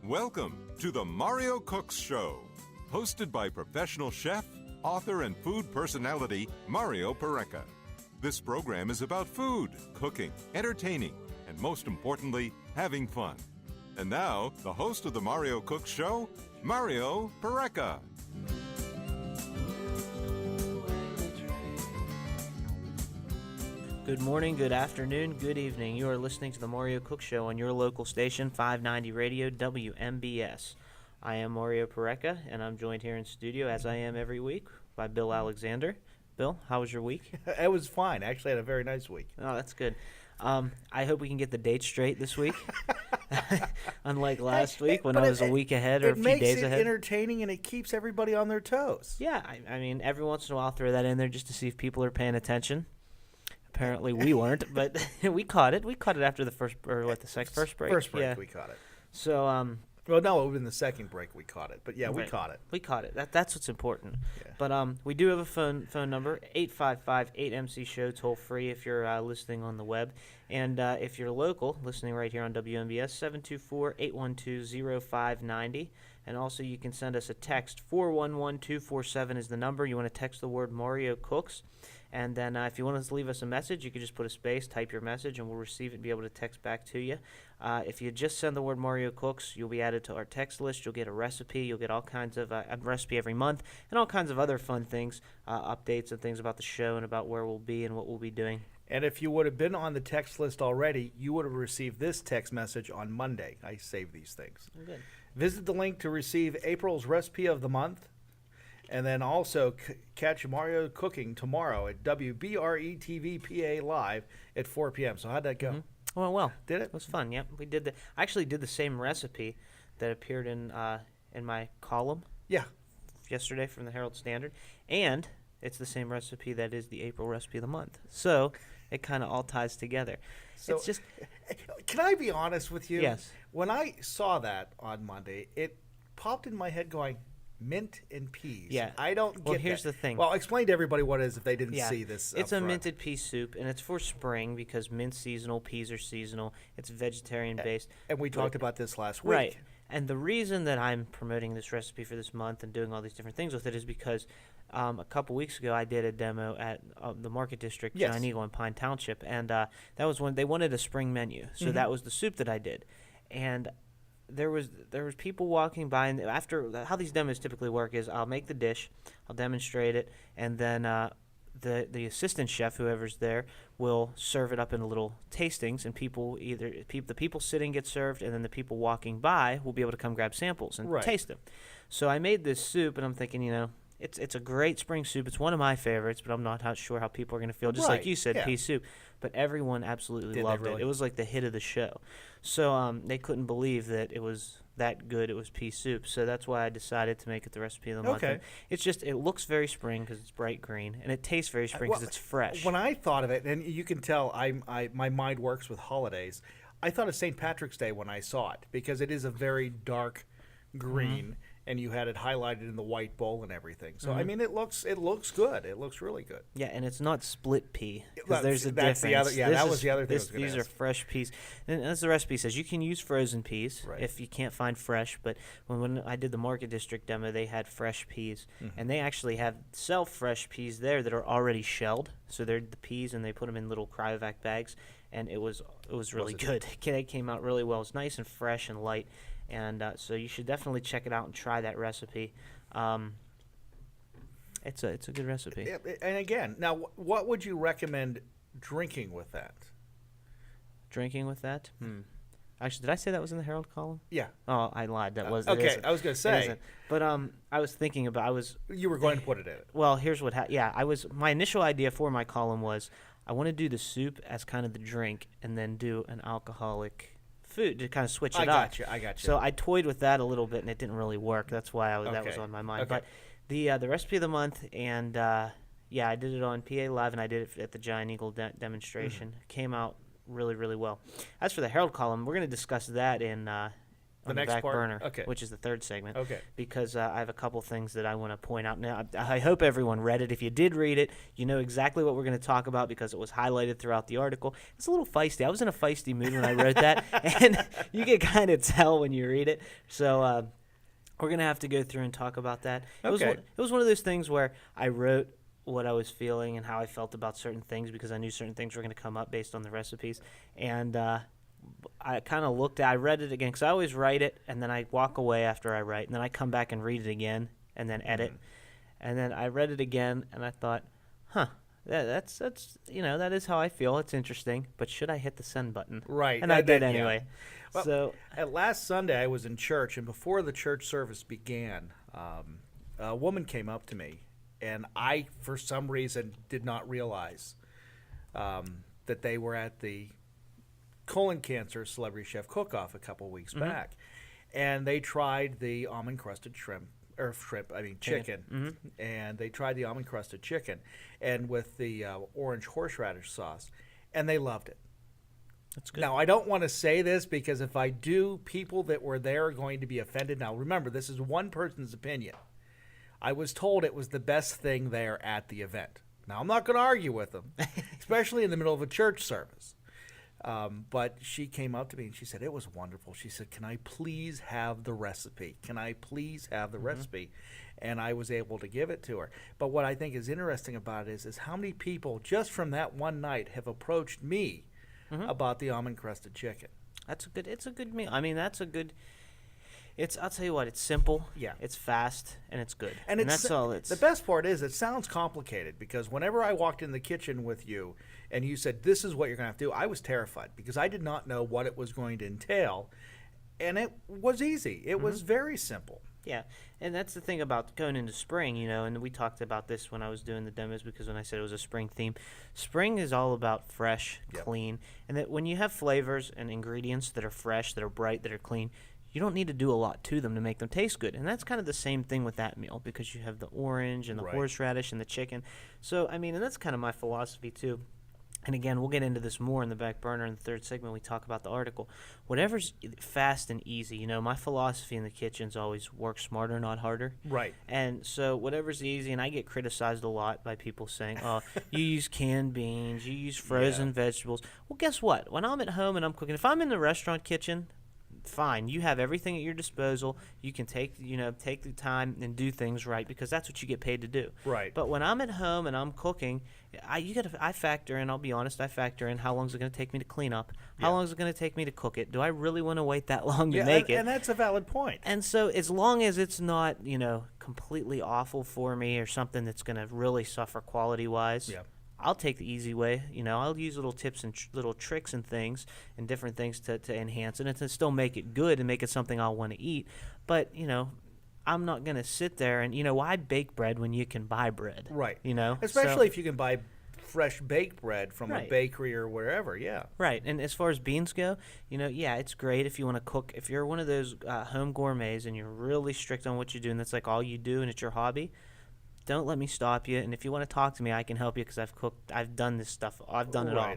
Welcome to the Mario Cooks Show, hosted by professional chef, author, and food personality Mario Pereca. This program is about food, cooking, entertaining, and most importantly, having fun. And now, the host of the Mario Cooks Show, Mario Pereca. Good morning, good afternoon, good evening. You are listening to the Mario Cook Show on your local station, 590 Radio WMBS. I am Mario Pereca, and I'm joined here in studio, as I am every week, by Bill Alexander. Bill, how was your week? It was fine. I actually had a very nice week. Oh, that's good. I hope we can get the dates straight this week. Unlike last week when I was a week ahead or a few days ahead. It makes it entertaining, and it keeps everybody on their toes. Yeah, I mean, every once in a while I'll throw that in there just to see if people are paying attention. Apparently we weren't, but we caught it. We caught it after the first break. First break, yeah. We caught it. So, well, no, it was in the second break we caught it. But yeah, we right. caught it. We caught it. That's what's important. Yeah. But we do have a phone number, 855-8MC-SHOW, toll free if you're listening on the web. And if you're local, listening right here on WMBS, 724-812-0590. And also you can send us a text, 411247 is the number. You want to text the word Mario Cooks. And then if you want to leave us a message, you can just put a space, type your message, and we'll receive it and be able to text back to you. If you just send the word Mario Cooks, you'll be added to our text list. You'll get a recipe. You'll get all kinds of a recipe every month and all kinds of other fun things, updates and things about the show and about where we'll be and what we'll be doing. And if you would have been on the text list already, you would have received this text message on Monday. I save these things. Good. Visit the link to receive April's recipe of the month. And then also catch Mario cooking tomorrow at WBRE-TV PA Live at 4 p.m. So how'd that go? Mm-hmm. Well. Did it? It was fun, yep. We did I actually did the same recipe that appeared in my column yesterday from the Herald Standard. And it's the same recipe that is the April recipe of the month. So it kind of all ties together. So it's just... Can I be honest with you? Yes. When I saw that on Monday, it popped in my head going, mint and peas. Yeah. I don't get Well, here's that. the thing. Well, explain to everybody what it is if they didn't see this. It's a minted pea soup, and it's for spring because mint's seasonal, peas are seasonal. It's vegetarian-based. And we talked about this last week. Right. And the reason that I'm promoting this recipe for this month and doing all these different things with it is because a couple weeks ago I did a demo at the Market District, Giant Eagle in Pine Township, and that was when they wanted a spring menu. So that was the soup that I did. And there was people walking by, and after how these demos typically work is I'll make the dish, I'll demonstrate it, and then the assistant chef, whoever's there, will serve it up in little tastings, and the people sitting get served, and then the people walking by will be able to come grab samples and taste them. So I made this soup, and I'm thinking, it's a great spring soup. It's one of my favorites, but I'm not sure how people are going to feel. Just like you said, pea soup. But everyone absolutely loved it. It was like the hit of the show. So they couldn't believe that it was that good. It was pea soup. So that's why I decided to make it the recipe of the month. Okay. It's just, it looks very spring because it's bright green, and it tastes very spring because it's fresh. When I thought of it, and you can tell my mind works with holidays, I thought of St. Patrick's Day when I saw it because it is a very dark green. And you had it highlighted in the white bowl and everything. So I mean, it looks good. It looks really good. Yeah, and it's not split pea. Well, there's a that's difference. That was the other thing. These are fresh peas, and as the recipe says, you can use frozen peas if you can't find fresh. But when I did the Market District demo, they had fresh peas, and they actually sell fresh peas there that are already shelled. So they're the peas, and they put them in little cryovac bags, and it was really good. It came out really well. It's nice and fresh and light. And so you should definitely check it out and try that recipe. It's a good recipe. And again, now what would you recommend drinking with that? Drinking with that? Actually, did I say that was in the Herald column? Yeah. Oh, I lied. That was okay. I was going to say. But I was thinking about You were going to put it in it. Well, here's what happened. Yeah, my initial idea for my column was I want to do the soup as kind of the drink and then do an alcoholic food to kind of switch it up. I got you. So I toyed with that a little bit, and it didn't really work. That's why that was on my mind. Okay. But the recipe of the month, and I did it on PA Live, and I did it at the Giant Eagle demonstration. Came out really, really well. As for the Herald column, we're going to discuss that in on the next back part? burner, Okay. which is the third segment. Okay. Because I have a couple things that I want to point out. Now, I hope everyone read it. If you did read it, you know exactly what we're going to talk about because it was highlighted throughout the article. It's a little feisty. I was in a feisty mood when I wrote that, and you can kind of tell when you read it. So we're going to have to go through and talk about that. It was one of those things where I wrote what I was feeling and how I felt about certain things because I knew certain things were going to come up based on the recipes. And I kind of I read it again because I always write it and then I walk away after I write and then I come back and read it again and then edit. And then I read it again and I thought, that's that is how I feel. It's interesting, but should I hit the send button? Right. And I did anyway. Yeah. Well, so last Sunday I was in church, and before the church service began, a woman came up to me, and I, for some reason, did not realize that they were at the colon cancer celebrity chef cook-off a couple weeks back, and they tried the almond crusted chicken, and they tried the almond crusted chicken, and with the orange horseradish sauce, and they loved it. that's good. Now, I don't want to say this because if I do, people that were there are going to be offended. Now, remember, this is one person's opinion. I was told it was the best thing there at the event. Now, I'm not going to argue with them, especially in the middle of a church service. But she came up to me and she said, it was wonderful. She said, can I please have the recipe? Can I please have the recipe? And I was able to give it to her. But what I think is interesting about it is how many people just from that one night have approached me about the almond crusted chicken. It's a good meal. I mean, I'll tell you what, it's simple, Yeah. it's fast, and it's good. And that's all it's... The best part is it sounds complicated because whenever I walked in the kitchen with you and you said, this is what you're going to have to do, I was terrified because I did not know what it was going to entail. And it was easy. It was very simple. Yeah, and that's the thing about going into spring, and we talked about this when I was doing the demos because when I said it was a spring theme, spring is all about fresh, clean, and that when you have flavors and ingredients that are fresh, that are bright, that are clean, you don't need to do a lot to them to make them taste good. And that's kind of the same thing with that meal because you have the orange and the horseradish and the chicken. So, I mean, and that's kind of my philosophy too. And again, we'll get into this more in the back burner in the third segment. We talk about the article. Whatever's fast and easy, my philosophy in the kitchen is always work smarter, not harder. Right. And so whatever's easy, and I get criticized a lot by people saying, oh, you use canned beans, you use frozen vegetables. Well, guess what? When I'm at home and I'm cooking, if I'm in the restaurant kitchen, fine, you have everything at your disposal. You can take the time and do things right because that's what you get paid to do. Right. But when I'm at home and I'm cooking, I factor in. I'll be honest, I factor in how long is it going to take me to clean up? How long is it going to take me to cook it? Do I really want to wait that long to make it? And that's a valid point. And so, as long as it's not completely awful for me or something that's going to really suffer quality wise. Yeah. I'll take the easy way. I'll use little tips and little tricks and things and different things to enhance it and to still make it good and make it something I'll want to eat. But, I'm not going to sit there and, why bake bread when you can buy bread? Right. So, Especially if you can buy fresh baked bread from a bakery or wherever, Right. And as far as beans go, it's great if you want to cook. If you're one of those home gourmets and you're really strict on what you do and that's like all you do and it's your hobby, don't let me stop you. And if you want to talk to me, I can help you because I've done this stuff. I've done it all.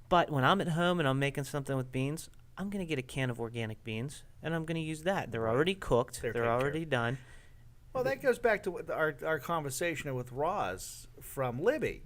But when I'm at home and I'm making something with beans, I'm going to get a can of organic beans, and I'm going to use that. They're already cooked. They're already done. Well, that goes back to our conversation with Roz from Libby.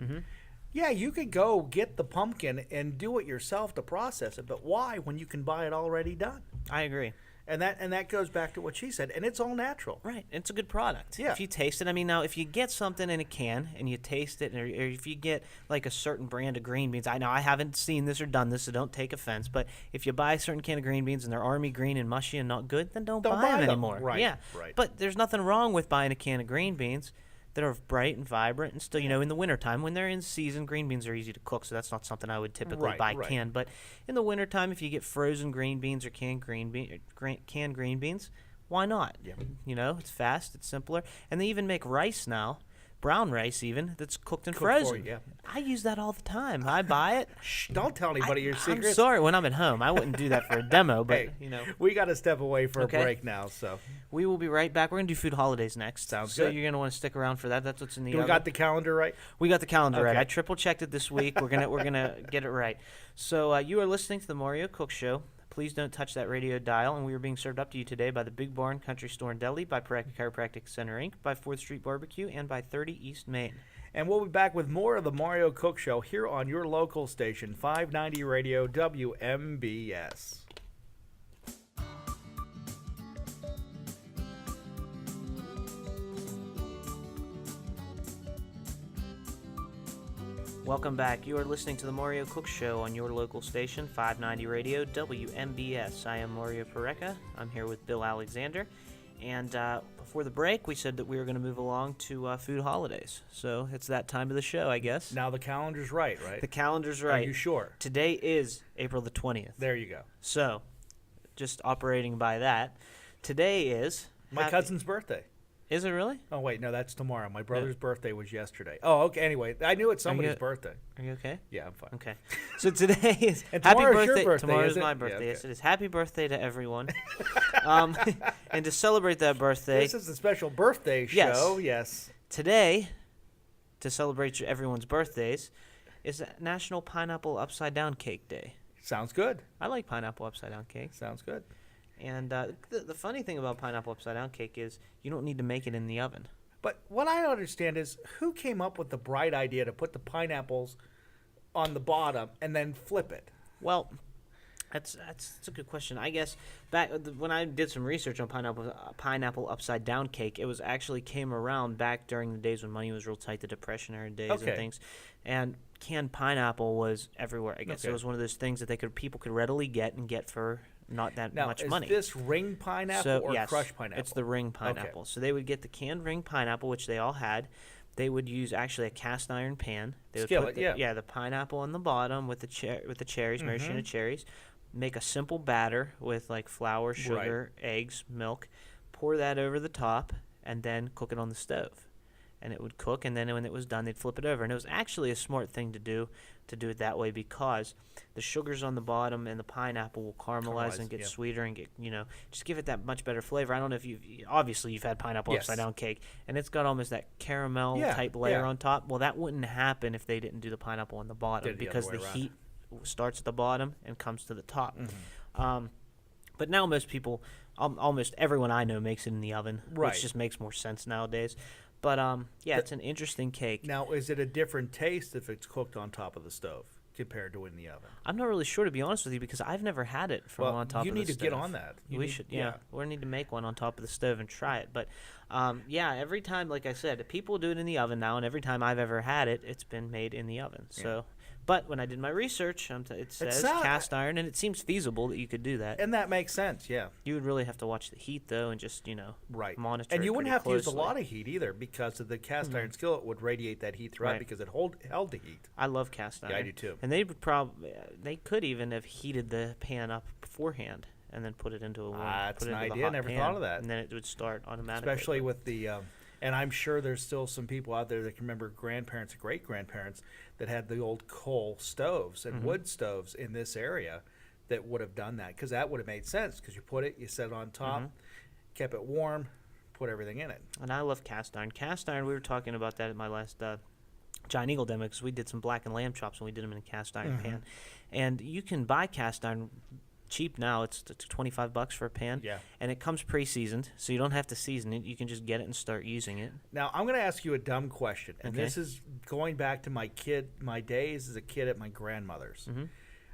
Yeah, you could go get the pumpkin and do it yourself to process it, but why when you can buy it already done? I agree. And that goes back to what she said, and it's all natural. Right. It's a good product. Yeah. If you taste it, now if you get something in a can and you taste it, or if you get like a certain brand of green beans, I know I haven't seen this or done this, so don't take offense, but if you buy a certain can of green beans and they're army green and mushy and not good, then don't buy them anymore. Right. Yeah. Right. But there's nothing wrong with buying a can of green beans that are bright and vibrant and still, in the wintertime, when they're in season, green beans are easy to cook, so that's not something I would typically buy canned. But in the wintertime, if you get frozen green beans or canned green beans, why not? Yeah. It's fast, it's simpler. And they even make rice now, brown rice even, that's cooked and frozen. I use that all the time. I buy it. Shh, don't tell anybody your secrets. I'm sorry, when I'm at home. I wouldn't do that for a demo, but, hey, we got to step away for a break now, so. We will be right back. We're going to do food holidays next. Sounds good. So good. you're going to want to stick around for that. That's what's in the We got the calendar right? We got the calendar right. Okay. I triple checked it this week. We're gonna get it right. So you are listening to the Mario Cook Show. please don't touch that radio dial. And we are being served up to you today by the Big Barn Country Store and Deli, by Pareca Chiropractic Center, Inc., by 4th Street Barbecue, and by 30 East Main. And we'll be back with more of the Mario Cook Show here on your local station, 590 Radio WMBS. Welcome back. You are listening to the Mario Cook Show on your local station, 590 Radio WMBS. I am Mario Pareca. I'm here with Bill Alexander. And before the break, we said that we were going to move along to food holidays. So it's that time of the show, I guess. Now the calendar's right? The calendar's right. Are you sure? Today is April the 20th. There you go. So, just operating by that, today is... My cousin's birthday. Is it really? Oh, wait, no, that's tomorrow. My brother's birthday was yesterday. Oh, okay, anyway, I knew it's somebody's birthday. Are you okay? Yeah, I'm fine. Okay. So today is... And happy tomorrow's birthday. your birthday, Tomorrow's is it? my birthday. Yeah, okay. Yes, it is. Happy birthday to everyone. And to celebrate that birthday... This is a special birthday show, yes. Today, to celebrate everyone's birthdays, is National Pineapple Upside Down Cake Day. Sounds good. I like pineapple upside down cake. Sounds good. And the funny thing about pineapple upside down cake is you don't need to make it in the oven. But what I don't understand is who came up with the bright idea to put the pineapples on the bottom and then flip it? Well, that's a good question. I guess back when I did some research on pineapple upside down cake, it was actually came around back during the days when money was real tight, the Depressionary days and things, and canned pineapple was everywhere. I guess it was one of those things that people could readily get for not that much money. Now, is this ring pineapple or crushed pineapple? It's the ring pineapple. Okay. So they would get the canned ring pineapple, which they all had. They would use actually a cast iron pan. They would Skillet, put the pineapple on the bottom with the cherries, maraschino cherries. Make a simple batter with like flour, sugar, eggs, milk. Pour that over the top, and then cook it on the stove. And it would cook, and then when it was done, they'd flip it over. And it was actually a smart thing to do it that way, because the sugars on the bottom and the pineapple will caramelize and get sweeter and get, just give it that much better flavor. I don't know if you've had pineapple upside down cake, and it's got almost that caramel type layer on top. Well, that wouldn't happen if they didn't do the pineapple on the bottom, because the heat starts at the bottom and comes to the top. But now most people, almost everyone I know, makes it in the oven, which just makes more sense nowadays. But, it's an interesting cake. Now, is it a different taste if it's cooked on top of the stove compared to in the oven? I'm not really sure, to be honest with you, because I've never had it from on top of the stove. You need to get on that. We need to make one on top of the stove and try it. But, every time, like I said, people do it in the oven now, and every time I've ever had it, it's been made in the oven. So, but when I did my research, it says cast iron, and it seems feasible that you could do that. And that makes sense, yeah. You would really have to watch the heat, though, and just, monitor it. And you wouldn't have to use a closely. lot of heat either, because of the cast iron skillet would radiate that heat throughout because it held the heat. I love cast iron. Yeah, I do too. And they could even have heated the pan up beforehand and then put it into a that's an idea. Never thought of that. And then it would start automatically. Especially with the and I'm sure there's still some people out there that can remember grandparents and great-grandparents that had the old coal stoves and wood stoves in this area that would have done that, because that would have made sense, because you set it on top, kept it warm, put everything in it. And I love cast iron. Cast iron, we were talking about that at my last Giant Eagle demo, because we did some black and lamb chops and we did them in a cast iron pan. And you can buy cast iron cheap now. It's $25 for a pan. Yeah. And it comes pre-seasoned, so you don't have to season it. You can just get it and start using it. Now, I'm going to ask you a dumb question. And this is going back to my days as a kid at my grandmother's.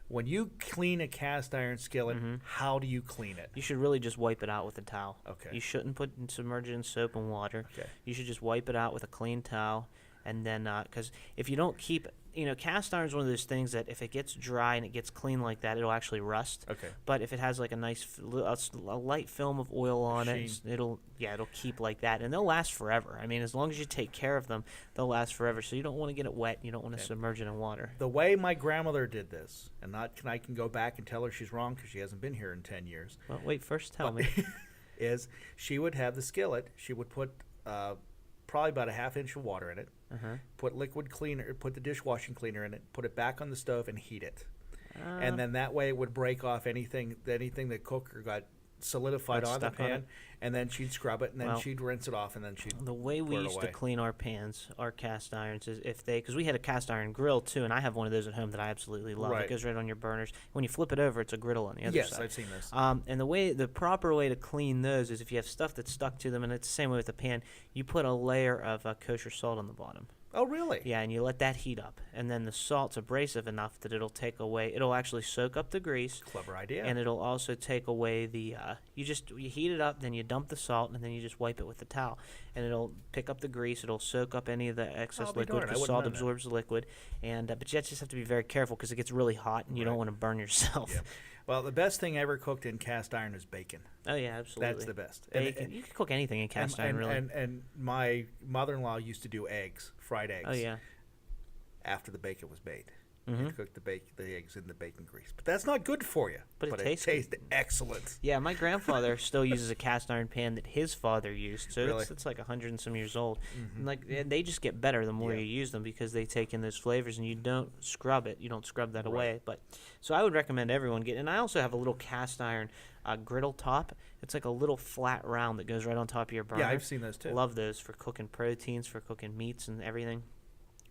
When you clean a cast iron skillet, how do you clean it? You should really just wipe it out with a towel. Okay. You shouldn't submerge it in soap and water. Okay. You should just wipe it out with a clean towel. And then, because if you don't keep, cast iron is one of those things that if it gets dry and it gets clean like that, it'll actually rust. Okay. But if it has like a nice, a light film of oil on it, it'll keep like that, and they'll last forever. I mean, as long as you take care of them, they'll last forever. So you don't want to get it wet. You don't want to submerge it in water. The way my grandmother did this, and I can go back and tell her she's wrong because she hasn't been here in 10 years. Well, wait, first tell me. Is she would have the skillet. She would put probably about a half inch of water in it. Put liquid cleaner, put the dishwashing cleaner in it, put it back on the stove and heat it. And then that way it would break off anything that cooker got solidified Got on the stuck on pan, it. and then she'd scrub it, and then Well, she'd rinse it off, and then she'd The way we pour it used to away. clean our pans, our cast irons, is because we had a cast iron grill too, and I have one of those at home that I absolutely love. Right. It goes right on your burners. When you flip it over, it's a griddle on the other Yes, side. I've seen this. And the proper way to clean those is if you have stuff that's stuck to them, and it's the same way with the pan, you put a layer of kosher salt on the bottom. Oh, really? Yeah, and you let that heat up, and then the salt's abrasive enough that it'll take away. It'll actually soak up the grease. Clever idea. And it'll also take away the. You heat it up, then you dump the salt, and then you just wipe it with the towel, and it'll pick up the grease. It'll soak up any of the excess I'll be liquid darned, I because wouldn't salt know that. absorbs the liquid. And but you just have to be very careful because it gets really hot, and you don't Right. want to burn yourself. Yeah. Well, the best thing ever cooked in cast iron is bacon. Oh yeah, absolutely. That's the best. Bacon. You can cook anything in cast iron, really. And my mother-in-law used to do eggs, fried eggs. Oh yeah. After the bacon was made. Mhm. You cook the eggs in the bacon grease. But that's not good for you. But it tastes tastes excellent. Yeah, my grandfather still uses a cast iron pan that his father used, so Really? it's like 100 and some years old. And they just get better the more Yeah. you use them because they take in those flavors, and you don't scrub it. You don't scrub that Right. away. But so I would recommend everyone get. And I also have a little cast iron griddle top. It's like a little flat round that goes right on top of your burner. Yeah, I've seen those too. Love those for cooking proteins, for cooking meats and everything.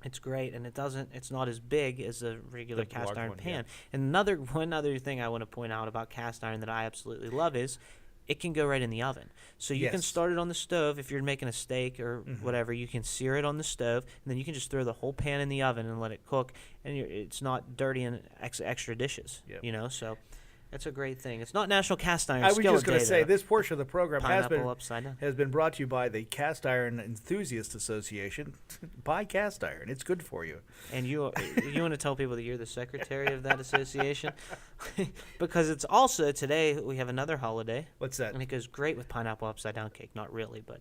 It's great, and it's not as big as a regular The cast large iron one, pan. And one other thing I want to point out about cast iron that I absolutely love is it can go right in the oven. So you can Yes. start it on the stove if you're making a steak or whatever. You can sear it on the stove, and then you can just throw the whole pan in the oven and let it cook, and it's not dirty and extra dishes. Yep. So it's a great thing. It's not National Cast Iron I was Skillet just going Day, to say though. this portion of the program Pineapple upside down. has been brought to you by the Cast Iron Enthusiast Association. Buy cast iron; it's good for you. And you want to tell people that you're the secretary of that association? Because it's also today we have another holiday, What's that? and it goes great with pineapple upside down cake. Not really, but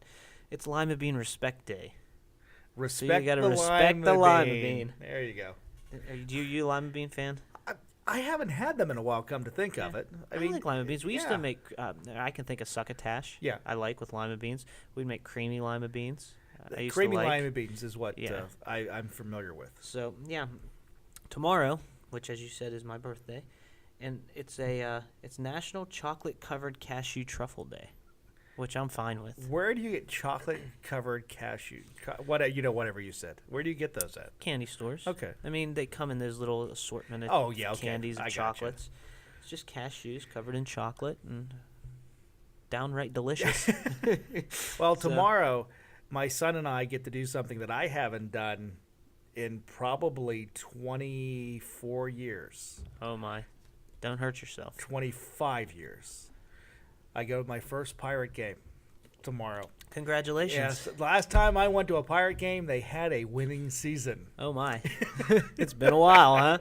it's Lima Bean Respect Day. Respect gotta the respect lima the lima bean. bean. There you go. Are you a lima bean fan? I haven't had them in a while. Come to think of it, I like lima beans. We used yeah. to make. I can think of succotash. Yeah. I like with lima beans. We'd make creamy lima beans. I used creamy to like. lima beans is what Yeah. I'm familiar with. So yeah, tomorrow, which as you said is my birthday, and it's National Chocolate Covered Cashew Truffle Day, which I'm fine with. Where do you get chocolate covered cashew? Whatever you said. Where do you get those at? Candy stores. Okay. I mean, they come in those little assortment of Oh, yeah, okay. candies I and gotcha. chocolates. It's just cashews covered in chocolate and downright delicious. Well, So- tomorrow, my son and I get to do something that I haven't done in probably 24 years, Oh my! Don't hurt yourself. 25 years. I go to my first Pirate game tomorrow. Congratulations. Yes, last time I went to a Pirate game, they had a winning season. Oh my! It's been a while, huh?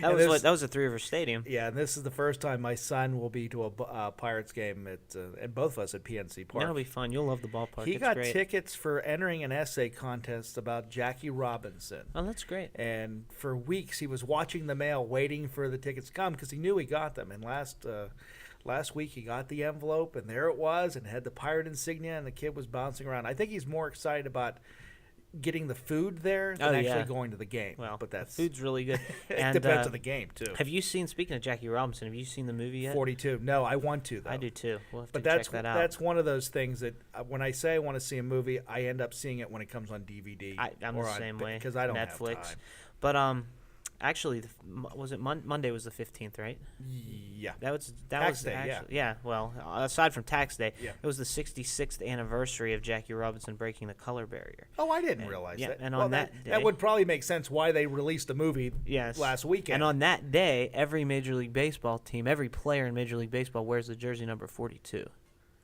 That And was this- that was at Three River Stadium. Yeah, and this is the first time my son will be to a Pirates game and both of us at PNC Park. That'll be fun. You'll love the ballpark. He It's got great. tickets for entering an essay contest about Jackie Robinson. Oh, that's great. And for weeks, he was watching the mail, waiting for the tickets to come because he knew he got them. And last week, he got the envelope, and there it was, and it had the pirate insignia, and the kid was bouncing around. I think he's more excited about getting the food there than Oh, actually yeah. going to the game. Well, but that's food's really good. it And depends on the game too. have you seen? Speaking of Jackie Robinson, have you seen the movie yet? 42. No, I want to though. I do too. We'll have But to that's check that out. that's one of those things that when I say I want to see a movie, I end up seeing it when it comes on DVD. I'm or the on same way. because I don't Netflix. have time. But actually, was it Monday was the 15th, right? Yeah. That Tax was day, yeah. actually, yeah. Well, aside from tax day, Yeah. it was the 66th anniversary of Jackie Robinson breaking the color barrier. Oh, I didn't realize yeah, that. and Well, on that that day- would probably make sense why they released the movie Yes. last weekend. And on that day, every Major League Baseball team, every player in Major League Baseball wears the jersey number 42.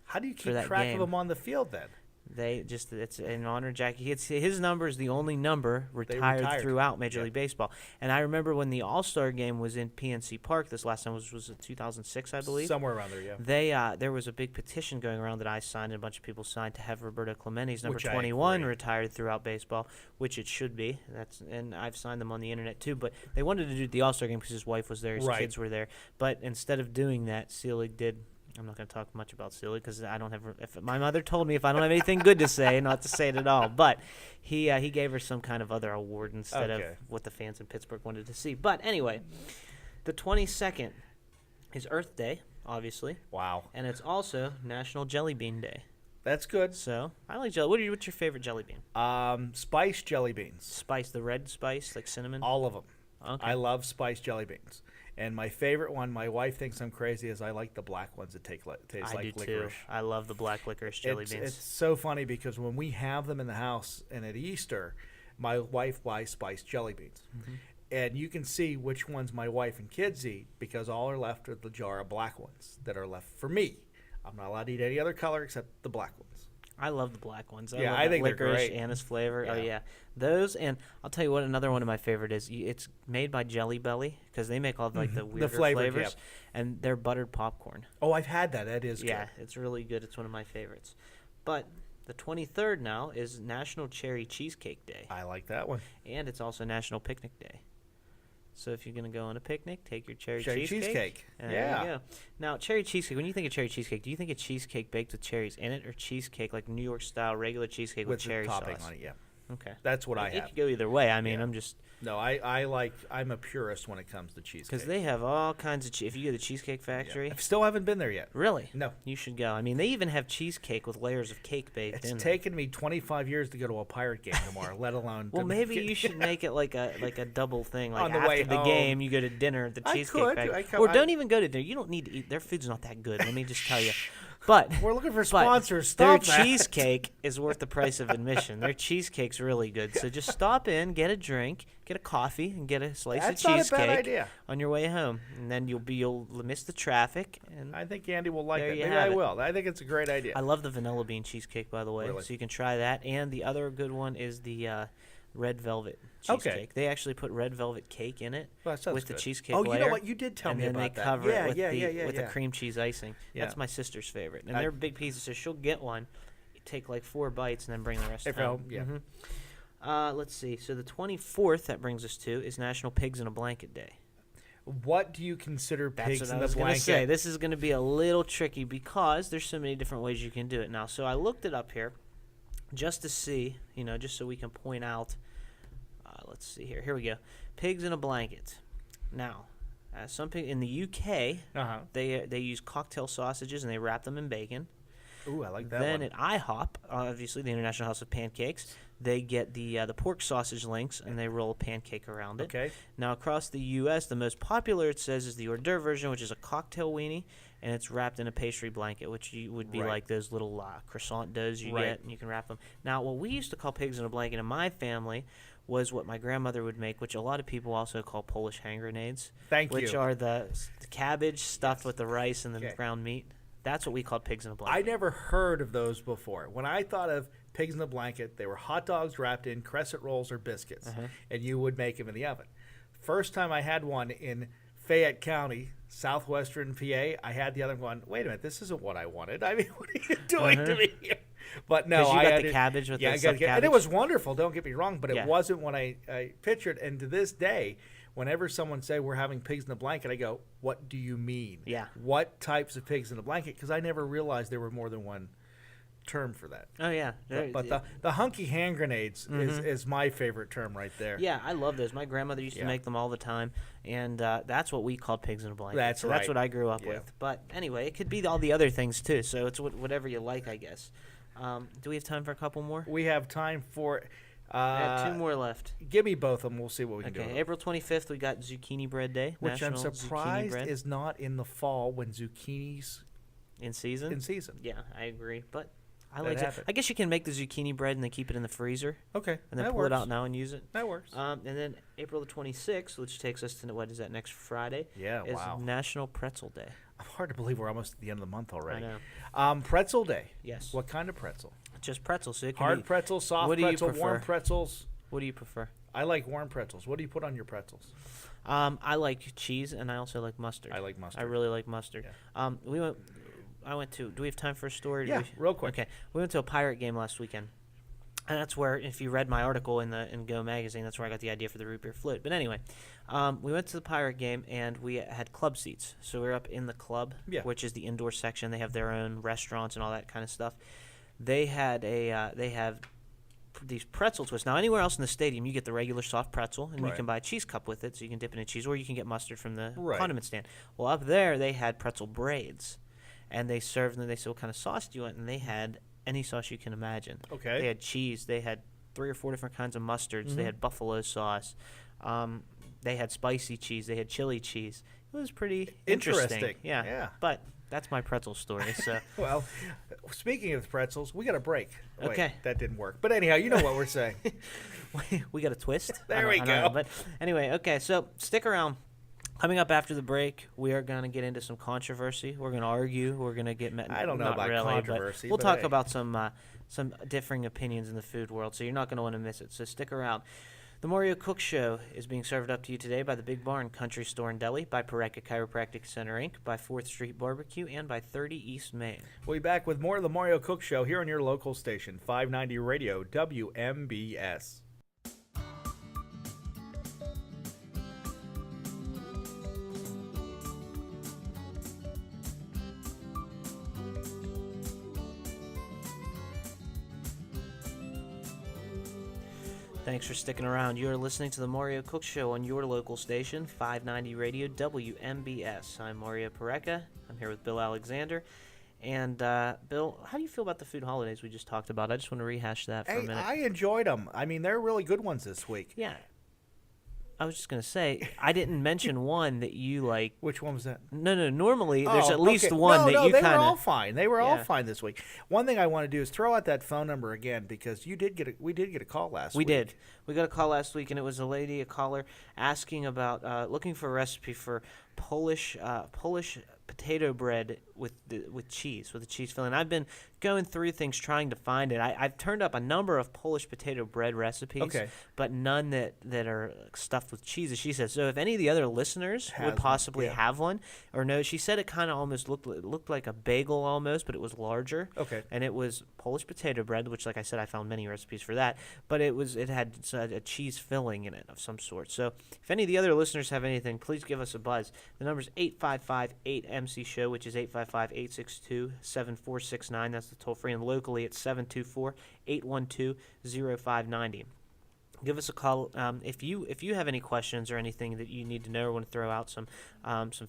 How do you for keep that track game. of them on the field then? It's in honor of Jackie. His number is the only number retired throughout Major Yeah. League Baseball. And I remember when the All-Star game was in PNC Park this last time, was it 2006, I believe? Somewhere around there, yeah. There was a big petition going around that I signed and a bunch of people signed to have Roberto Clemente's number Which I 21 agree. retired throughout baseball, which it should be. And I've signed them on the internet too. But they wanted to do the All-Star game because his wife was there, his Right. kids were there. But instead of doing that, Selig did. I'm not going to talk much about Selig because I don't have. If my mother told me if I don't have anything good to say, not to say it at all. But he gave her some kind of other award instead Okay. of what the fans in Pittsburgh wanted to see. But anyway, the 22nd is Earth Day obviously. Wow. And it's also National Jelly Bean Day. That's good. So I like jelly. What's your favorite jelly bean? Spiced jelly beans. Spice, the red spice, like cinnamon? All of them. Okay. I love spiced jelly beans. And my favorite one, my wife thinks I'm crazy, is I like the black ones that taste like licorice. Too. I love the black licorice jelly beans. It's so funny because when we have them in the house and at Easter, my wife buys spiced jelly beans. Mm-hmm. And you can see which ones my wife and kids eat because all are left are the jar of black ones that are left for me. I'm not allowed to eat any other color except the black ones. I love the black ones. I think they're licorice, great. anise flavor. Yeah. Oh yeah, those. And I'll tell you what, another one of my favorite is. It's made by Jelly Belly because they make all the weirder flavors, yep. and they're buttered popcorn. Oh, I've had that. That is good. Yeah, it's really good. It's one of my favorites. But the 23rd now is National Cherry Cheesecake Day, I like that one. and it's also National Picnic Day. So if you're going to go on a picnic, take your cherry cheesecake. And Yeah. There you go. Now, cherry cheesecake, when you think of cherry cheesecake, do you think of cheesecake baked with cherries in it or cheesecake like New York style regular cheesecake with cherry the topping sauce? on it, yeah. Okay. That's what I It have. could go either way. I mean, Yeah. I'm just... No, I'm a purist when it comes to cheesecake. Because they have all kinds of... If you go to the Cheesecake Factory... I still haven't been there yet. Really? No. You should go. I mean, they even have cheesecake with layers of cake baked in It's it. taken me 25 years to go to a Pirate game tomorrow, let alone... Well, maybe you should make it like a double thing. Like On the after way the home. game, you go to dinner at the I Cheesecake could. Factory. Or don't even go to dinner. You don't need to eat. Their food's not that good. Let me just tell you. But We're looking for but sponsors. their Stop that. cheesecake is worth the price of admission. Their cheesecake's really good. So just stop in, get a drink, get a coffee, and get a slice That's of not a cheesecake bad idea. on your way home. And then you'll miss the traffic. And I think Andy will like There it. you Maybe have I it. will. I think it's a great idea. I love the vanilla bean cheesecake, by the way. Really? So you can try that. And the other good one is the red velvet cheesecake. Okay. They actually put red velvet cake in it Well, that sounds with the good. cheesecake Oh, layer. you know what? You did tell and me then about they that. cover Yeah, it with yeah, the cream cheese icing. Yeah. That's my sister's favorite. And I- they're big pieces, so she'll get one, take like 4 bites, and then bring the rest home. Yeah. Let's see. So the 24th, that brings us to, is National Pigs in a Blanket Day. What do you consider That's pigs what in I the was going to blanket? say. This is going to be a little tricky because there's so many different ways you can do it now. So I looked it up here just to see, just so we can point out. Let's see here. Here we go. Pigs in a blanket. Now, in the UK, Uh-huh. they use cocktail sausages and they wrap them in bacon. Ooh, I like that Then one. at IHOP, obviously the International House of Pancakes, they get the pork sausage links and they roll a pancake around it. Okay. Now across the U.S., the most popular, it says, is the hors d'oeuvre version, which is a cocktail weenie, and it's wrapped in a pastry blanket, which would be Right. like those little croissant doughs you Right. get, and you can wrap them. Now, what we used to call pigs in a blanket in my family was what my grandmother would make, which a lot of people also call Polish hand grenades. Thank which you. are the cabbage stuffed with the rice and the Okay. ground meat. That's what we called pigs in a blanket. I never heard of those before. When I thought of pigs in a blanket, they were hot dogs wrapped in crescent rolls or biscuits, and you would make them in the oven. First time I had one in Fayette County, southwestern PA, I had the other one. Wait a minute, this isn't what I wanted. I mean, what are you doing to me here? But no, 'Cause you I got had the it- cabbage with yeah, the I stuffed got, and it cabbage? was wonderful. Don't get me wrong, but Yeah. it wasn't what I pictured. And to this day, whenever someone say we're having pigs in a blanket, I go, "What do you mean? Yeah. What types of pigs in a blanket?" Because I never realized there were more than one term for that. Oh, yeah. But the hunky hand grenades is my favorite term right there. Yeah, I love those. My grandmother used to Yeah. make them all the time, and that's what we called pigs in a blanket. That's so That's right. what I grew up Yeah. with. But anyway, it could be all the other things too. So it's whatever you like, I guess. Do we have time for a couple more? We have time for. I have 2 more left. Give me both of them. We'll see what we can do. Okay, with them. April 25th, we got Zucchini Bread Day. Which I'm National Zucchini surprised Bread. is not in the fall when zucchini's in season. in season. Yeah, I agree. But I That like it. happened. I guess you can make the zucchini bread and then keep it in the freezer Okay, and then that pull works. it out now and use it. That works. And then April the 26th, which takes us to, what is that, next Friday? Yeah, is wow. National Pretzel Day. Hard to believe we're almost at the end of the month already. I know. Pretzel day. Yes. What kind of pretzel? Just pretzels. So it can Hard be, pretzels, soft what do you pretzel, warm prefer? pretzels. What do you prefer? I like warm pretzels. What do you put on your pretzels? I like cheese and I also like mustard. I like mustard. I really like mustard. Yeah. I went to. Do we have time for a story? Yeah, real quick. Okay, we went to a pirate game last weekend, and that's where, if you read my article in Go magazine, that's where I got the idea for the root beer float. But anyway, we went to the pirate game and we had club seats. So we were up in the club, Yeah. which is the indoor section. They have their own restaurants and all that kind of stuff. They had they have these pretzel twists. Now, anywhere else in the stadium, you get the regular soft pretzel, and you Right. can buy a cheese cup with it, so you can dip it in cheese, or you can get mustard from the Right. condiment stand. Well, up there, they had pretzel braids, and they served them. They said, what kind of sauce do you want? And they had any sauce you can imagine. Okay. They had cheese. They had 3 or 4 different kinds of mustards. They had buffalo sauce. They had spicy cheese. They had chili cheese. It was pretty interesting. Yeah. But that's my pretzel story. So Well, speaking of pretzels, we got a break. Wait, Okay. that didn't work. But anyhow, you know what we're saying. we got a twist. There we I don't know. go. But anyway, okay. So stick around. Coming up after the break, we are going to get into some controversy. We're going to argue. We're going to get met. I don't know not about really, controversy, But we'll but talk hey. about some differing opinions in the food world. So you're not going to want to miss it. So stick around. The Mario Cook Show is being served up to you today by the Big Barn Country Store and Deli, by Pareca Chiropractic Center, Inc., by 4th Street Barbecue, and by 30 East Main. We'll be back with more of the Mario Cook Show here on your local station, 590 Radio, WMBS. Thanks for sticking around. You're listening to the Mario Cook Show on your local station, 590 Radio WMBS. I'm Mario Pareca. I'm here with Bill Alexander. And, Bill, how do you feel about the food holidays we just talked about? I just want to rehash that for a Hey, minute. I enjoyed them. I mean, they're really good ones this week. Yeah. I was just going to say, I didn't mention one that you like. Which one was that? No, normally there's at least okay. one that you they kind were all of. fine. They were all Yeah. fine this week. One thing I want to do is throw out that phone number again because we did get a call last We week. did. We got a call last week, and it was a lady, a caller, asking about looking for a recipe for Polish potato bread with cheese, with a cheese filling. I've been going through things trying to find it. I've turned up a number of Polish potato bread recipes, Okay. but none that are stuffed with cheese, as she says. So if any of the other listeners Has would one, possibly yeah. have one, or no, she said it kind of almost looked like a bagel almost, but it was larger. Okay. And it was Polish potato bread, which, like I said, I found many recipes for that. But it had a cheese filling in it of some sort. So if any of the other listeners have anything, please give us a buzz. The number is 855-8MC-SHOW, which is 855-862-7469. That's the toll-free. And locally, it's 724-812-0590. Give us a call if you have any questions or anything that you need to know or want to throw out some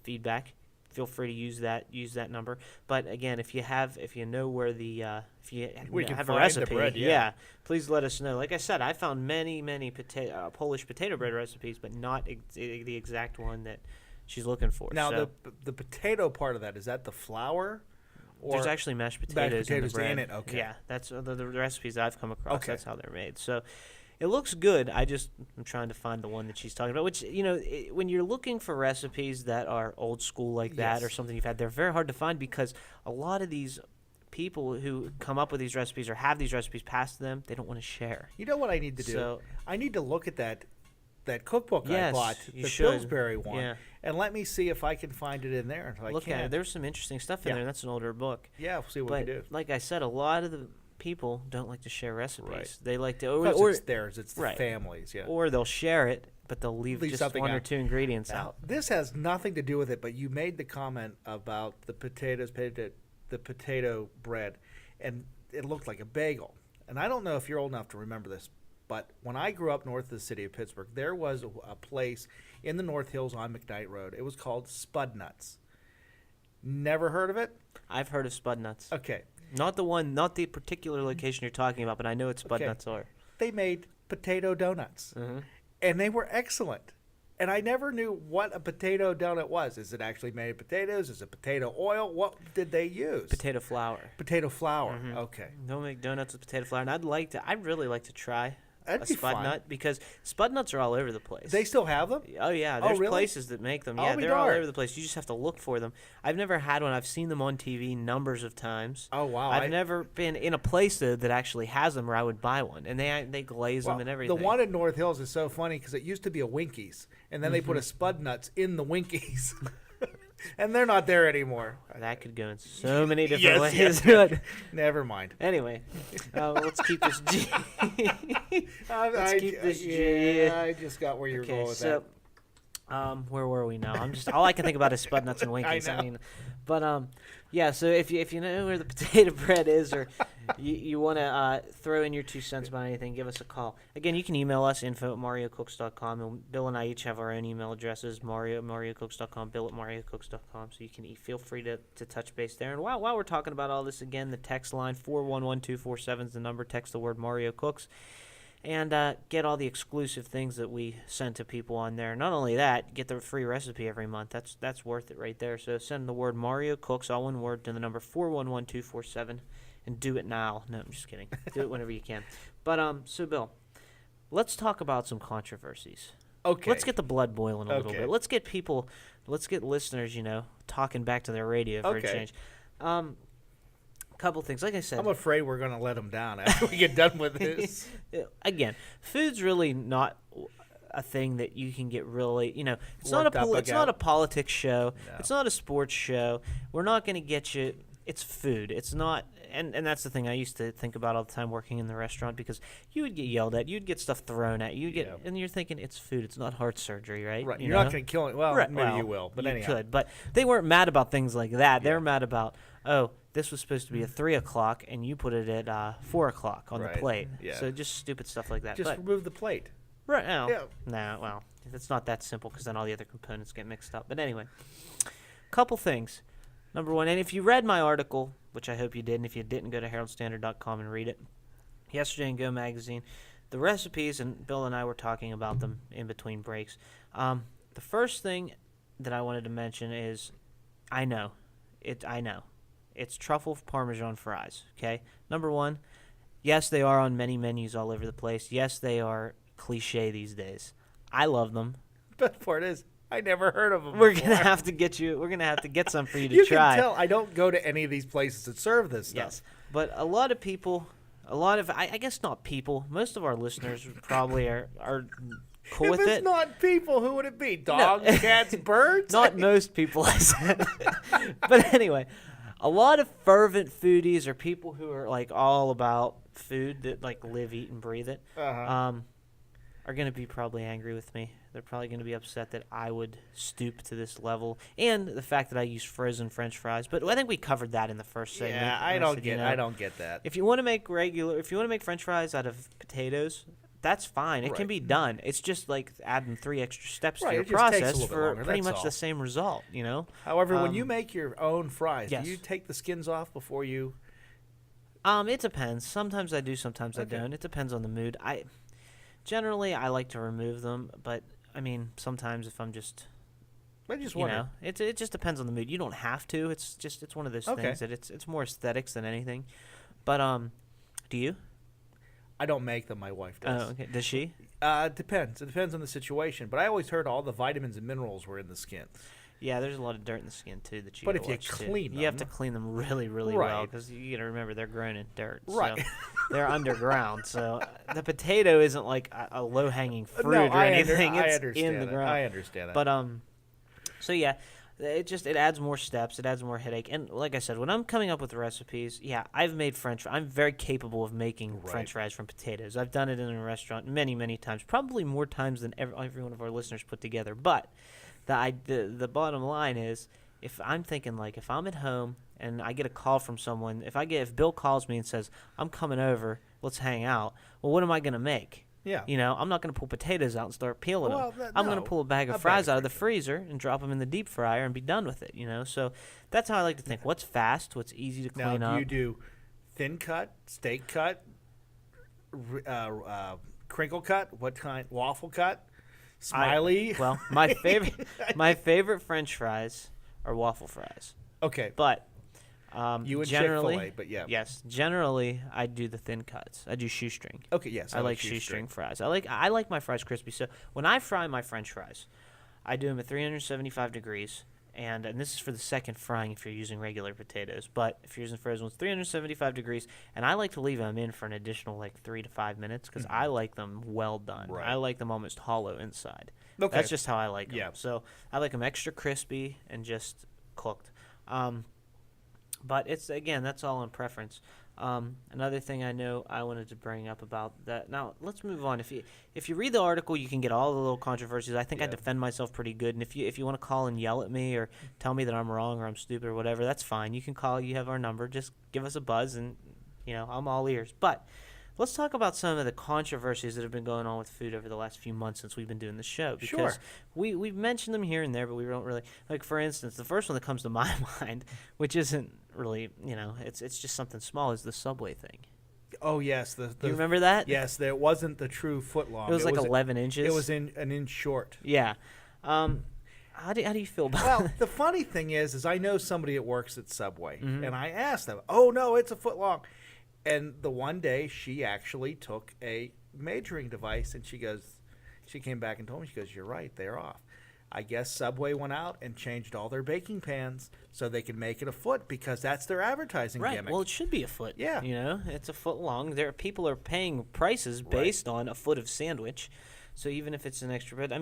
feedback. Feel free to use that number. But again, if you know where the We can have a find the recipe, bread, yeah. please let us know. Like I said, I found many Polish potato bread recipes, but not the exact one that she's looking for. Now, so, the potato part of that, is that the flour? Or there's actually mashed potatoes in the bread. in it, okay. Yeah, that's the recipes I've come across. Okay. That's how they're made. So it looks good. I'm trying to find the one that she's talking about, which, when you're looking for recipes that are old school like that Yes. or something you've had, they're very hard to find because a lot of these people who come up with these recipes or have these recipes passed to them, they don't want to share. You know what I need to do? So- I need to look at that cookbook I Yes, bought, you the should. Pillsbury one, Yeah. and let me see if I can find it in there. If I Look at can. it. There's some interesting stuff in Yeah. there. That's an older book. Yeah, we'll see what But we do. like I said, a lot of the people don't like to share recipes. Right. They like to, Because or it's theirs, it's the right. families, yeah. or they'll share it, but they'll leave just something one or out. two ingredients Now, out. this has nothing to do with it, but you made the comment about the potato bread, and it looked like a bagel. And I don't know if you're old enough to remember this, but when I grew up north of the city of Pittsburgh, there was a place in the North Hills on McKnight Road. It was called Spud Nuts. Never heard of it? I've heard of Spud Nuts. Okay. Not the particular location you're talking about, but I know what Spud Okay. Nuts are. They made potato donuts, and they were excellent. And I never knew what a potato donut was. Is it actually made of potatoes? Is it potato oil? What did they use? Potato flour. Potato flour. Okay. Don't make donuts with potato flour. And I'd really like to try That'd a be Spud fun. Nut because Spud Nuts are all over the place. They still have them? Oh yeah, Oh, there's really? places that make them. I'll Yeah, be they're all darned. over the place. You just have to look for them. I've never had one. I've seen them on TV numbers of times. Oh, wow. I've never been in a place though that actually has them where I would buy one, and they glaze them and everything. The one in North Hills is so funny because it used to be a Winkies, and then they put a Spud Nuts in the Winkies. And they're not there anymore. that could go in so many different ways. yes. But Never mind. anyway, let's keep this G. Let's keep this G. Yeah, I just got where you're going with so Where were we now? I'm just all I can think about is Spud Nuts and Winkies. I know. But yeah. So if you know where the potato bread is, or you want to throw in your 2 cents about anything, give us a call. Again, you can email us info@mariocooks.com, and Bill and I each have our own email addresses: mario@mariocooks.com, bill@mariocooks.com. So you can feel free to touch base there. And while we're talking about all this, again, the text line 411-247 is the number. Text the word Mario Cooks. And get all the exclusive things that we send to people on there. Not only that, get the free recipe every month. That's worth it right there. So send the word Mario Cooks, all one word, to the number 411247, and do it now. No, I'm just kidding. Do it whenever you can. But so Bill, let's talk about some controversies. Okay. Let's get the blood boiling a little Okay. bit. Let's get listeners, talking back to their radio for a Okay. change. Couple things. Like I said, I'm afraid we're going to let them down after we get done with this. again, food's really not a thing that you can get really, it's not Worked up it's not about. a politics show. No. It's not a sports show. We're not going to get you. It's food. It's not, and that's the thing I used to think about all the time working in the restaurant, because you would get yelled at, you'd get stuff thrown at you, Yeah. and you're thinking it's food. It's not heart surgery, right? Right. You You're know? not going to kill it. Well, Right, maybe well, you will. But you anyhow. could. But they weren't mad about things like that. They Yeah. were mad about, this was supposed to be at 3 o'clock, and you put it at 4 o'clock on Right. the plate. Yeah. So just stupid stuff like that. Just But, remove the plate. right now, Yeah. nah, well, it's not that simple, because then all the other components get mixed up. But anyway, couple things. Number one, and if you read my article, which I hope you did, and if you didn't, go to heraldstandard.com and read it. Yesterday in Go Magazine, the recipes, and Bill and I were talking about them in between breaks. The first thing that I wanted to mention is, I know, it's truffle Parmesan fries, okay? Number one, yes, they are on many menus all over the place. Yes, they are cliche these days. I love them. Best part is, I never heard of them. We're before. gonna have to get some for you to You try. can tell I don't go to any of these places that serve this stuff. Yes, but a lot of people, I guess not people. Most of our listeners probably are cool If with it's it. not people, who would it be? Dogs, cats, birds? Not most people, I said. But anyway, a lot of fervent foodies, or people who are like all about food, that like live, eat, and breathe it, are going to be probably angry with me. They're probably going to be upset that I would stoop to this level, and the fact that I use frozen French fries. But I think we covered that in the first segment. Yeah, I don't get that. If you want to make French fries out of potatoes, that's fine. It can Right. be done. It's just like adding 3 extra steps to Right, your it just takes a process little bit for longer, pretty that's much all. the same result. However, when you make your own fries, yes. do you take the skins off before you? It depends. Sometimes I do, sometimes I Okay. don't. It depends on the mood. Generally I like to remove them, but I mean, sometimes if I'm just, I just wonder. it just depends on the mood. You don't have to. It's one of those Okay. things that it's more aesthetics than anything. But do you? I don't make them. My wife does. Oh, okay. Does she? It depends. It depends on the situation. But I always heard all the vitamins and minerals were in the skin. Yeah, there's a lot of dirt in the skin too that you. But gotta if you watch, too. clean you have to them- clean them really, really well, Right. because you got to remember they're grown in dirt. Right. So they're underground. So the potato isn't like a low hanging fruit No, or I anything. I It's understand in the that. ground. I understand that. But so yeah, it adds more steps. It adds more headache. And like I said, when I'm coming up with recipes, yeah, I've made I'm very capable of making Right. French fries from potatoes. I've done it in a restaurant many, many times, probably more times than every one of our listeners put together. But the bottom line is, if I'm thinking, like, if I'm at home and I get a call from someone, if Bill calls me and says, I'm coming over, let's hang out, well, what am I going to make? Yeah. I'm not going to pull potatoes out and start peeling Well, them. I'm going to no. pull a bag A of bag fries of out of the freezer and drop them in the deep fryer and be done with it, So that's how I like to think. What's fast? What's easy to Now, clean do up? you do thin cut, steak cut, crinkle cut? What kind? Waffle cut? Smiley? Well, my favorite French fries are waffle fries. Okay. But You and generally, Chick-fil-A, but yeah. yes, generally I do the thin cuts. I do shoestring. Okay, yes. I like shoestring fries. I like my fries crispy. So when I fry my French fries, I do them at 375 degrees, and this is for the second frying if you're using regular potatoes. But if you're using frozen ones, 375 degrees, and I like to leave them in for an additional 3 to 5 minutes because I like them well done. Right. I like them almost hollow inside. Okay. That's just how I like them. Yeah. So I like them extra crispy and just cooked. But it's, again, that's all in preference. Another thing I know I wanted to bring up about that. Now let's move on. If you read the article, you can get all the little controversies. I think I defend myself pretty good. And if you want to call and yell at me or tell me that I'm wrong or I'm stupid or whatever, that's fine. You can call. You have our number. Just give us a buzz, and I'm all ears. But let's talk about some of the controversies that have been going on with food over the last few months since we've been doing the show. Because we've mentioned them here and there, but we don't really like. For instance, the first one that comes to my mind, which isn't really, it's just something small, is the Subway thing. Oh yes, you remember that? Yes, there wasn't the true foot long. It was 11 inches. It was an inch short. Yeah. How do you feel about Well, it? the funny thing is I know somebody that works at Subway, and I asked them, "Oh no, it's a foot long." And the one day she actually took a measuring device, and she came back and told me, she goes, "You're right, they're off." I guess Subway went out and changed all their baking pans so they could make it a foot, because that's their advertising gimmick. Well, it should be a foot. Yeah. It's a foot long. People are paying prices based on a foot of sandwich. So even if it's an extra bit,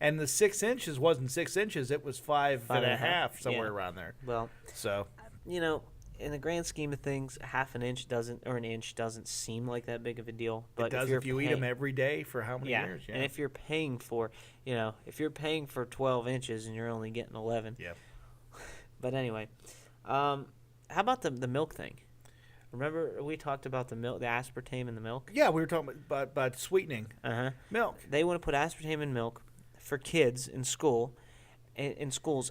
and the 6 inches wasn't 6 inches; it was five and a half, somewhere around there. Well, so in the grand scheme of things, half an inch an inch doesn't seem like that big of a deal. But it does if you eat them every day for how many years? Yeah. And if you're paying for, if you're paying for 12 inches and you're only getting 11. Yeah. But anyway, how about the milk thing? Remember we talked about the milk, the aspartame in the milk? Yeah, we were talking about sweetening milk. They want to put aspartame in milk for kids in schools,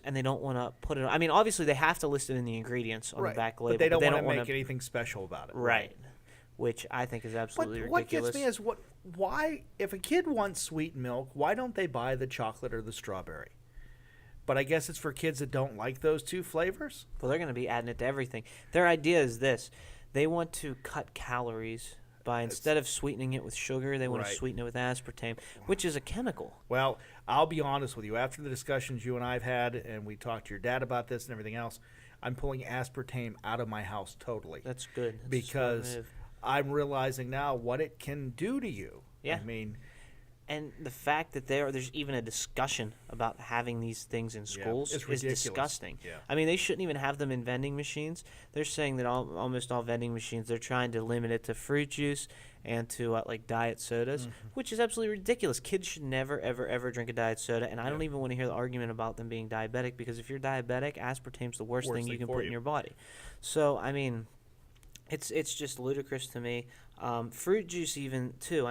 and they don't want to put it. Obviously they have to list it in the ingredients on the back label, but they don't want to make anything special about it. Right. Which I think is absolutely ridiculous. What gets me is why, if a kid wants sweet milk, why don't they buy the chocolate or the strawberry? But I guess it's for kids that don't like those two flavors. Well, they're going to be adding it to everything. Their idea is this: they want to cut calories by, instead of sweetening it with sugar, they want to sweeten it with aspartame, which is a chemical. Well, I'll be honest with you. After the discussions you and I have had, and we talked to your dad about this and everything else, I'm pulling aspartame out of my house totally. That's good. Because I'm realizing now what it can do to you. Yeah. And the fact that there's even a discussion about having these things in schools is disgusting. Yeah. They shouldn't even have them in vending machines. They're saying that almost all vending machines, they're trying to limit it to fruit juice and to like diet sodas, which is absolutely ridiculous. Kids should never, ever, ever drink a diet soda, and I don't even want to hear the argument about them being diabetic, because if you're diabetic, aspartame's the worst thing you can put in your body. So, it's just ludicrous to me. Fruit juice even, too.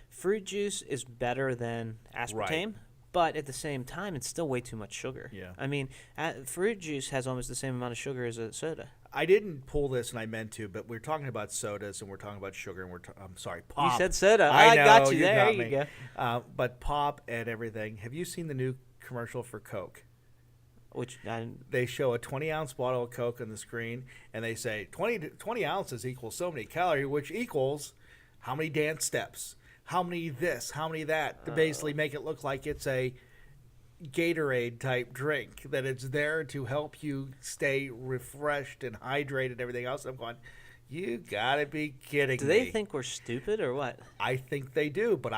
Fruit juice is better than aspartame, but at the same time, it's still way too much sugar. Yeah. Fruit juice has almost the same amount of sugar as a soda. I didn't pull this, and I meant to, but we're talking about sodas, and we're talking about sugar, and I'm sorry, pop. You said soda. I know, got you there. Got there me. you go. But pop and everything. Have you seen the new commercial for Coke? They show a 20-ounce bottle of Coke on the screen, and they say 20 ounces equals so many calories, which equals how many dance steps, how many this, how many that, to basically make it look like it's a Gatorade-type drink, that it's there to help you stay refreshed and hydrated and everything else. I'm going, you gotta be kidding me. Do they think we're stupid or what? I think they do, but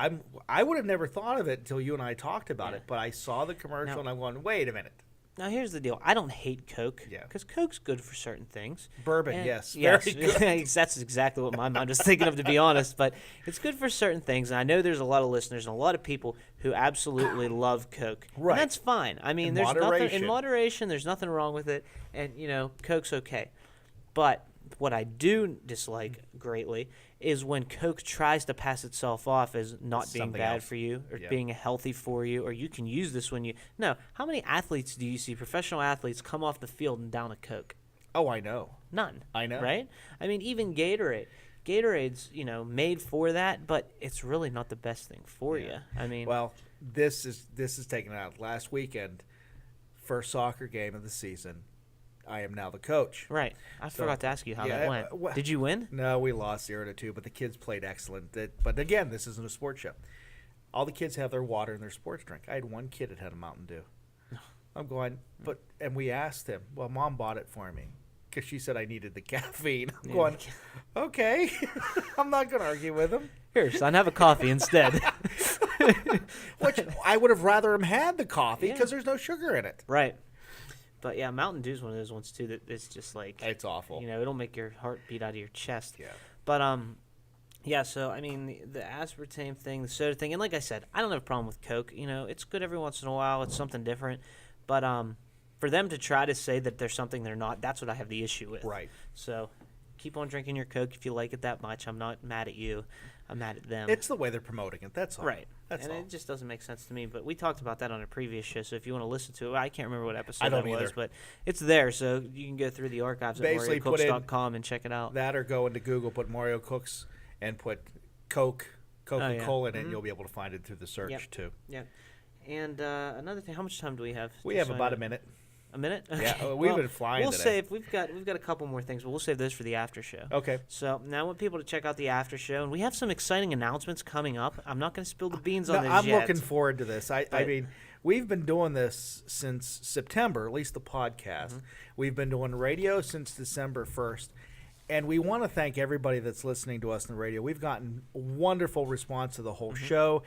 I would have never thought of it until you and I talked about it, but I saw the commercial and I'm going, wait a minute. Now, here's the deal. I don't hate Coke, Yeah. because Coke's good for certain things. Bourbon, yes. Yes, Very good. that's exactly what my mind was thinking of, to be honest. But it's good for certain things, and I know there's a lot of listeners and a lot of people who absolutely love Coke. Right. And that's fine. In there's moderation. nothing in moderation. There's nothing wrong with it, and Coke's okay. But what I do dislike greatly is when Coke tries to pass itself off as not being Something bad else. for you, or being healthy for you, or you can use this when you... No. How many athletes do you see, professional athletes, come off the field and down a Coke? Oh, I know. None. I know. Right? Even Gatorade. Gatorade's, made for that, but it's really not the best thing for you. Well, this is taken out last weekend. First soccer game of the season. I am now the coach. Right. I forgot to ask you how that went. Did you win? No, we lost 0-2, but the kids played excellent. But again, this isn't a sports show. All the kids have their water and their sports drink. I had one kid that had a Mountain Dew. I'm going, and we asked him, well, Mom bought it for me because she said I needed the caffeine. I'm going, okay. I'm not going to argue with him. Here, son, have a coffee instead. Which I would have rather him had the coffee because there's no sugar in it. Right. But yeah, Mountain Dew is one of those ones too that it's just like it's awful. It'll make your heart beat out of your chest. Yeah. But yeah. So I mean, the aspartame thing, the soda thing, and like I said, I don't have a problem with Coke. It's good every once in a while. It's something different. But for them to try to say that there's something they're not, that's what I have the issue with. Right. So keep on drinking your Coke if you like it that much. I'm not mad at you. I'm mad at them. It's the way they're promoting it. That's all. Right. That's and all. it just doesn't make sense to me. But we talked about that on a previous show, so if you want to listen to it, I can't remember what episode that was, but it's there, so you can go through the archives at MarioCooks.com and check it out. That or go into Google, put Mario Cooks, and put Coca-Cola in it, and you'll be able to find it through the search, too. Yeah. And another thing, how much time do we have? We have about a minute. A minute? Okay. Yeah, we've been flying today. We've got a couple more things, but we'll save those for the after show. Okay. So now I want people to check out the after show, and we have some exciting announcements coming up. I'm not going to spill the beans on this I'm yet. looking forward to this. I mean, we've been doing this since September, at least the podcast. We've been doing radio since December 1st. And we want to thank everybody that's listening to us on the radio. We've gotten wonderful response to the whole show.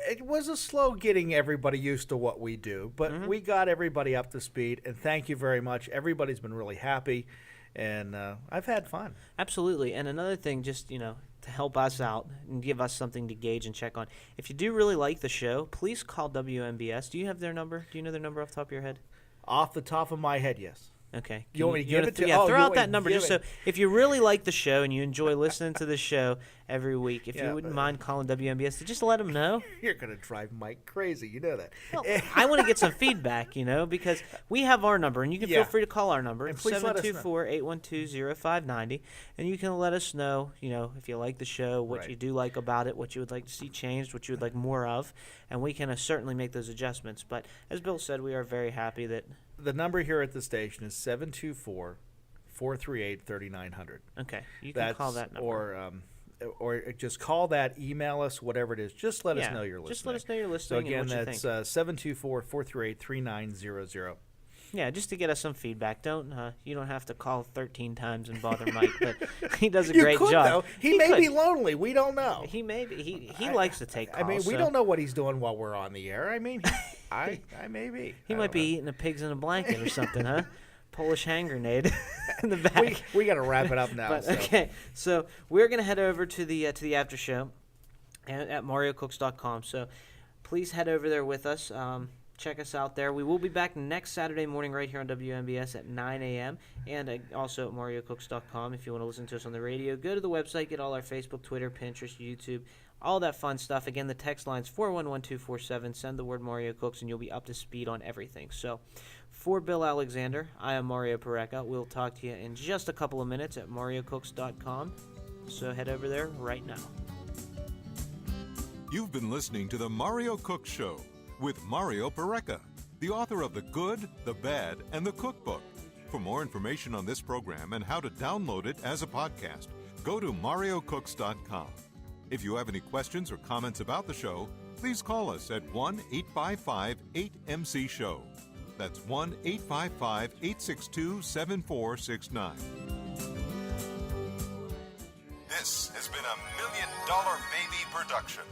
It was a slow getting everybody used to what we do, but we got everybody up to speed, and thank you very much. Everybody's been really happy, and I've had fun. Absolutely. And another thing, just, to help us out and give us something to gauge and check on, if you do really like the show, please call WMBS. Do you have their number? Do you know their number off the top of your head? Off the top of my head, yes. Okay. You want me to give it to you? Yeah, throw out that number just so if you really like the show and you enjoy listening to the show every week, if you wouldn't mind calling WMBS to just let them know. You're going to drive Mike crazy. You know that. Well, I want to get some feedback, because we have our number, and you can feel free to call our number. It's 724-812-0590, and you can let us know, if you like the show, what you do like about it, what you would like to see changed, what you would like more of, and we can certainly make those adjustments. But as Bill said, we are very happy that the number here at the station is 724-438-3900. Okay, you can call that number. Or just call that, email us, whatever it is. Just let us know you're listening. Just let us know you're listening. So again, and what that's you think. 724-438-3900. Yeah, just to get us some feedback. You don't have to call 13 times and bother Mike, but he does a great job. Though. He may be lonely. We don't know. He may be. He likes to take calls. I mean, we don't know what he's doing while we're on the air. I mean, I may be. He might be eating a pigs in a blanket or something, huh? Polish hand grenade in the back. We got to wrap it up now. Okay, so we're gonna head over to the after show at MarioCooks.com. So please head over there with us. Check us out there. We will be back next Saturday morning right here on WMBS at 9 a.m. and also at MarioCooks.com if you want to listen to us on the radio. Go to the website, get all our Facebook, Twitter, Pinterest, YouTube, all that fun stuff. Again, the text line's 411247. Send the word Mario Cooks and you'll be up to speed on everything. So for Bill Alexander, I am Mario Pareca. We'll talk to you in just a couple of minutes at MarioCooks.com. So head over there right now. You've been listening to the Mario Cook Show with Mario Pareca, the author of The Good, the Bad, and the Cookbook. For more information on this program and how to download it as a podcast, go to MarioCooks.com. If you have any questions or comments about the show, please call us at 1-855-8MC-SHOW. That's 1-855-862-7469. This has been a $1 Million Baby production.